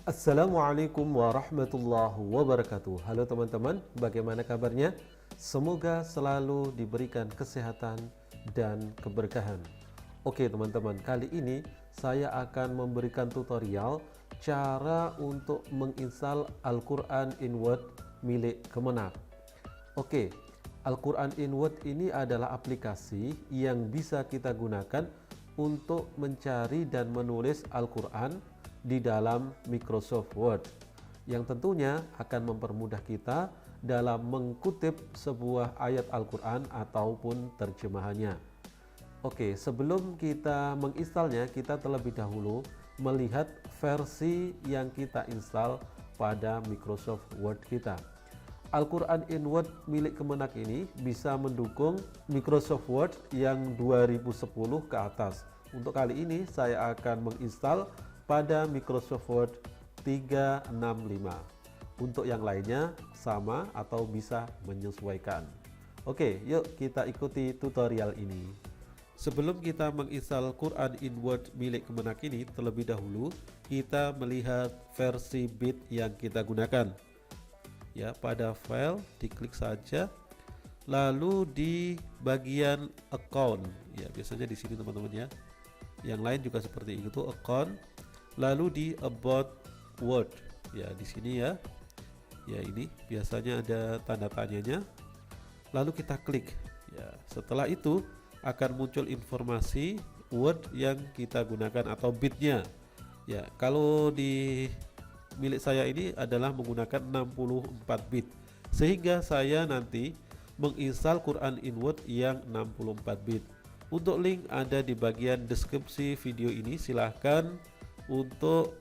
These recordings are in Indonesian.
Assalamualaikum warahmatullahi wabarakatuh. Halo teman-teman, bagaimana kabarnya? Semoga selalu diberikan kesehatan dan keberkahan. Oke teman-teman, kali ini saya akan memberikan tutorial cara untuk menginstal Al-Quran in Word milik Kemenak. Oke, Al-Quran in Word ini adalah aplikasi yang bisa kita gunakan untuk mencari dan menulis Al-Quran di dalam Microsoft Word, yang tentunya akan mempermudah kita dalam mengutip sebuah ayat Al-Quran ataupun terjemahannya. Oke, sebelum kita menginstalnya, kita terlebih dahulu melihat versi yang kita install pada Microsoft Word kita. Al-Quran in Word milik Kemenak ini bisa mendukung Microsoft Word yang 2010 ke atas. Untuk kali ini saya akan menginstal pada Microsoft Word 365. Untuk yang lainnya sama atau bisa menyesuaikan. Oke, yuk kita ikuti tutorial ini. Sebelum kita menginstal Quran in Word milik Kemenak ini, terlebih dahulu kita melihat versi bit yang kita gunakan. Ya, pada file diklik saja, lalu di bagian account, ya biasanya di sini teman-teman ya. Yang lain juga seperti itu, account, lalu di about Word, ya di sini ya. Ya ini biasanya ada tanda tanyanya. Lalu kita klik. Ya, setelah itu akan muncul informasi Word yang kita gunakan atau bitnya. Ya, kalau di milik saya ini adalah menggunakan 64 bit. Sehingga saya nanti menginstal Quran in Word yang 64 bit. Untuk link ada di bagian deskripsi video ini, silahkan untuk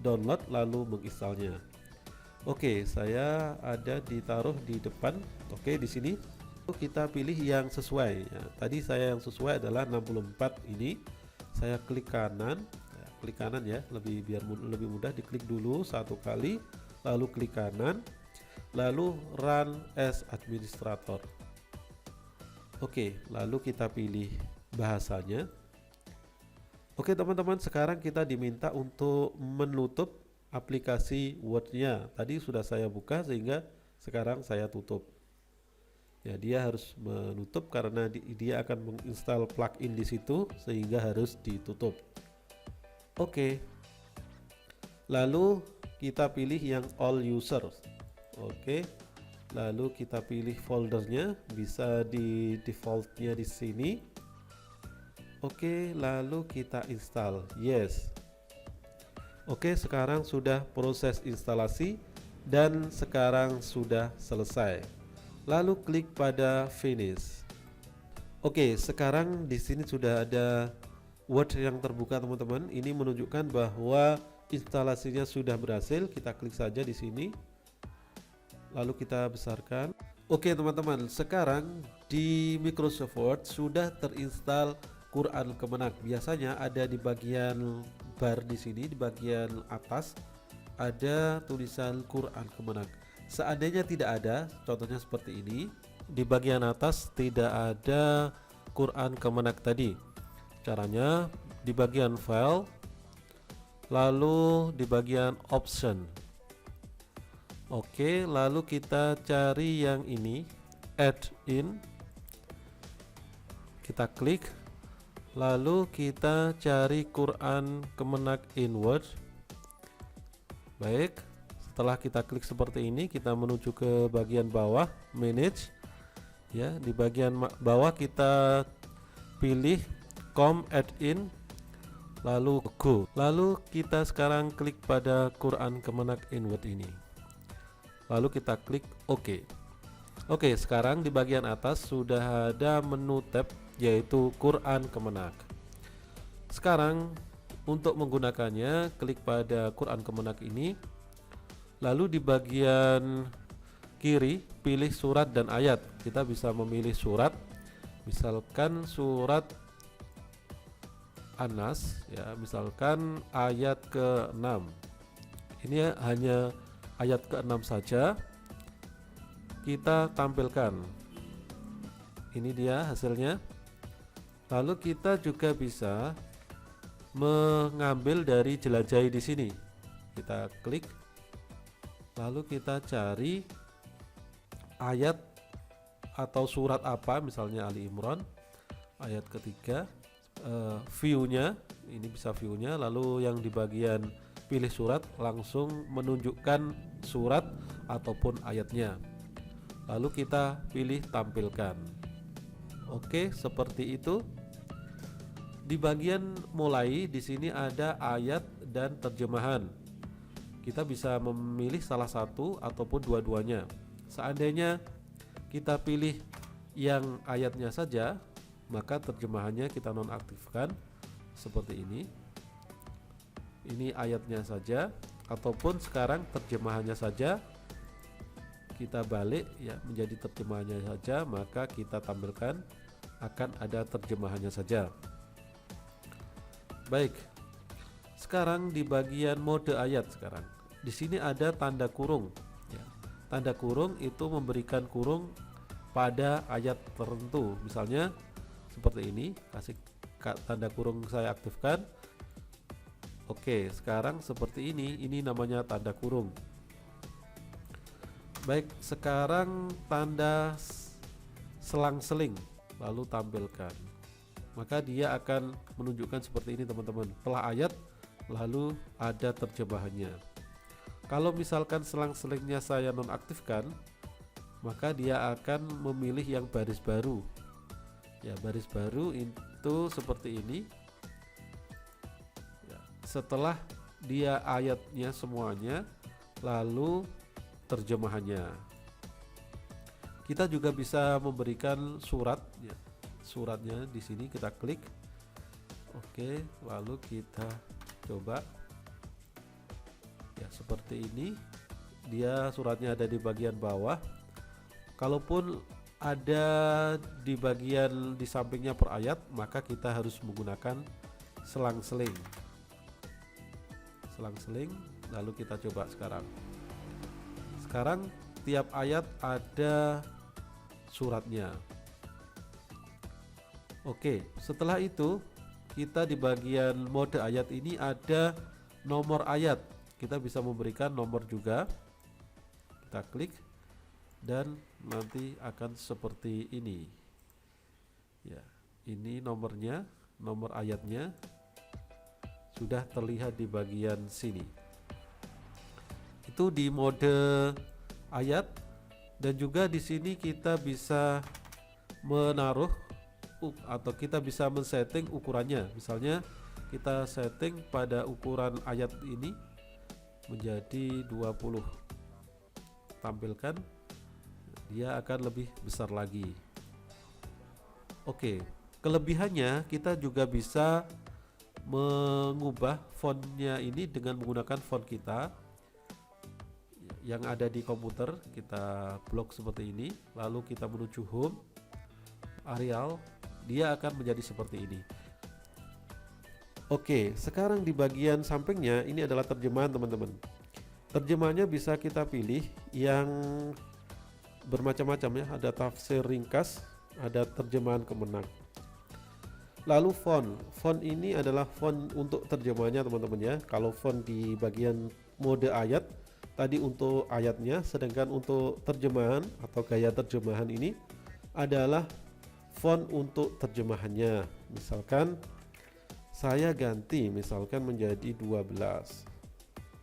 download lalu menginstalnya. Oke, saya ada ditaruh di depan. Oke, di sini kita pilih yang sesuai ya. Tadi saya yang sesuai adalah 64 ini. Saya klik kanan, ya, klik kanan ya, biar lebih mudah. Diklik dulu satu kali, lalu klik kanan, lalu run as administrator. Oke, lalu kita pilih bahasanya. Oke teman-teman, sekarang kita diminta untuk menutup aplikasi Word-nya. Tadi sudah saya buka sehingga sekarang saya tutup. Ya, dia harus menutup karena dia akan menginstal plugin di situ sehingga harus ditutup. Oke. Lalu kita pilih yang all users. Oke. Lalu kita pilih foldernya, bisa di defaultnya di sini. Oke, lalu kita install. Yes. Oke, sekarang sudah proses instalasi dan sekarang sudah selesai. Lalu klik pada finish. Oke, sekarang di sini sudah ada Word yang terbuka teman-teman. Ini menunjukkan bahwa instalasinya sudah berhasil. Kita klik saja di sini. Lalu kita besarkan. Oke teman-teman, sekarang di Microsoft Word sudah terinstall Quran Kemenak. Biasanya ada di bagian bar di sini, di bagian atas ada tulisan Quran Kemenak. Seandainya tidak ada, contohnya seperti ini, di bagian atas tidak ada Quran Kemenak tadi. Caranya di bagian file, lalu di bagian option. Oke, lalu kita cari yang ini, add in. Kita klik, lalu kita cari Quran Kemenak in Word. Baik, setelah kita klik seperti ini, kita menuju ke bagian bawah, manage. Ya, di bagian bawah kita pilih com add in, lalu go. Lalu kita sekarang klik pada Quran Kemenak in Word ini. Lalu kita klik OK. Oke, sekarang di bagian atas sudah ada menu tab yaitu Quran Kemenak. Sekarang untuk menggunakannya, klik pada Quran Kemenak ini. Lalu di bagian kiri pilih surat dan ayat. Kita bisa memilih surat. Misalkan surat Anas ya, misalkan ayat ke-6. Ini hanya ayat ke-6 saja kita tampilkan. Ini dia hasilnya. Lalu kita juga bisa mengambil dari jelajahi di sini. Kita klik, lalu kita cari ayat atau surat apa, misalnya Ali Imran ayat ketiga. View-nya ini bisa view-nya, lalu yang di bagian pilih surat langsung menunjukkan surat ataupun ayatnya, lalu kita pilih tampilkan. Oke, seperti itu. Di bagian mulai di sini ada ayat dan terjemahan. Kita bisa memilih salah satu ataupun dua-duanya. Seandainya kita pilih yang ayatnya saja, maka terjemahannya kita nonaktifkan seperti ini. Ini ayatnya saja, ataupun sekarang terjemahannya saja kita balik ya menjadi terjemahannya saja, maka kita tampilkan akan ada terjemahannya saja. Baik, sekarang di bagian mode ayat, sekarang di sini ada tanda kurung ya. Tanda kurung itu memberikan kurung pada ayat tertentu, misalnya seperti ini, kasih tanda kurung saya aktifkan. Oke, sekarang seperti ini namanya tanda kurung. Baik, sekarang tanda selang-seling lalu tampilkan, maka dia akan menunjukkan seperti ini teman-teman, setelah ayat lalu ada terjemahannya. Kalau misalkan selang-selingnya saya nonaktifkan, maka dia akan memilih yang baris baru ya. Baris baru itu seperti ini ya, setelah dia ayatnya semuanya lalu terjemahannya. Kita juga bisa memberikan surat ya. Suratnya di sini kita klik. Oke, lalu kita coba ya, seperti ini. Dia suratnya ada di bagian bawah. Kalaupun ada di bagian di sampingnya per ayat, maka kita harus menggunakan selang-seling. Selang-seling, lalu kita coba sekarang. Sekarang tiap ayat ada suratnya. Oke, setelah itu kita di bagian mode ayat ini ada nomor ayat. Kita bisa memberikan nomor juga. Kita klik dan nanti akan seperti ini. Ya, ini nomornya, nomor ayatnya sudah terlihat di bagian sini. Itu di mode ayat, dan juga di sini kita bisa menaruh atau kita bisa men-setting ukurannya. Misalnya kita setting pada ukuran ayat ini menjadi 20. Tampilkan, dia akan lebih besar lagi. Oke, kelebihannya kita juga bisa mengubah fontnya ini dengan menggunakan font kita yang ada di komputer. Kita blok seperti ini, lalu kita menuju home, Arial, dia akan menjadi seperti ini. Oke, sekarang di bagian sampingnya ini adalah terjemahan teman-teman. Terjemahannya bisa kita pilih yang bermacam-macam ya, ada tafsir ringkas, ada terjemahan kemenang. Lalu font ini adalah font untuk terjemahannya teman-teman ya. Kalau font di bagian mode ayat tadi untuk ayatnya, sedangkan untuk terjemahan atau gaya terjemahan ini adalah font untuk terjemahannya. Misalkan saya ganti misalkan menjadi 12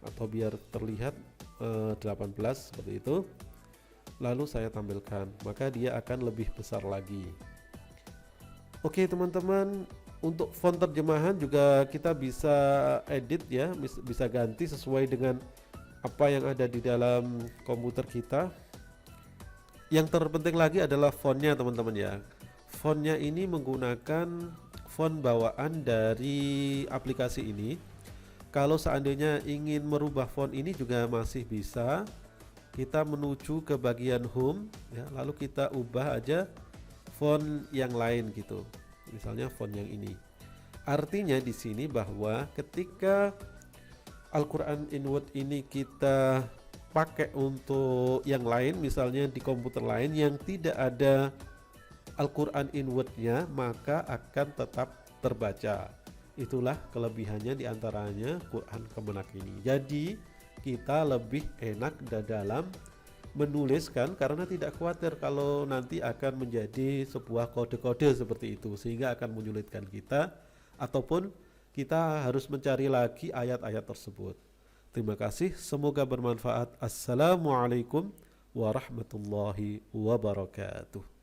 atau biar terlihat 18 seperti itu, lalu saya tampilkan, maka dia akan lebih besar lagi. Oke teman-teman, untuk font terjemahan juga kita bisa edit ya, bisa ganti sesuai dengan apa yang ada di dalam komputer kita. Yang terpenting lagi adalah fontnya teman-teman ya. Fontnya ini menggunakan font bawaan dari aplikasi ini. Kalau seandainya ingin merubah font ini juga masih bisa. Kita menuju ke bagian home ya, lalu kita ubah aja font yang lain gitu. Misalnya font yang ini. Artinya di sini bahwa ketika Al-Quran in Word ini kita pakai untuk yang lain, misalnya di komputer lain yang tidak ada Al-Quran in Word-nya, maka akan tetap terbaca. Itulah kelebihannya diantaranya Quran Kemenak ini. Jadi kita lebih enak dalam menuliskan karena tidak khawatir kalau nanti akan menjadi sebuah kode-kode seperti itu, sehingga akan menyulitkan kita ataupun kita harus mencari lagi ayat-ayat tersebut. Terima kasih, semoga bermanfaat. Assalamualaikum warahmatullahi wabarakatuh.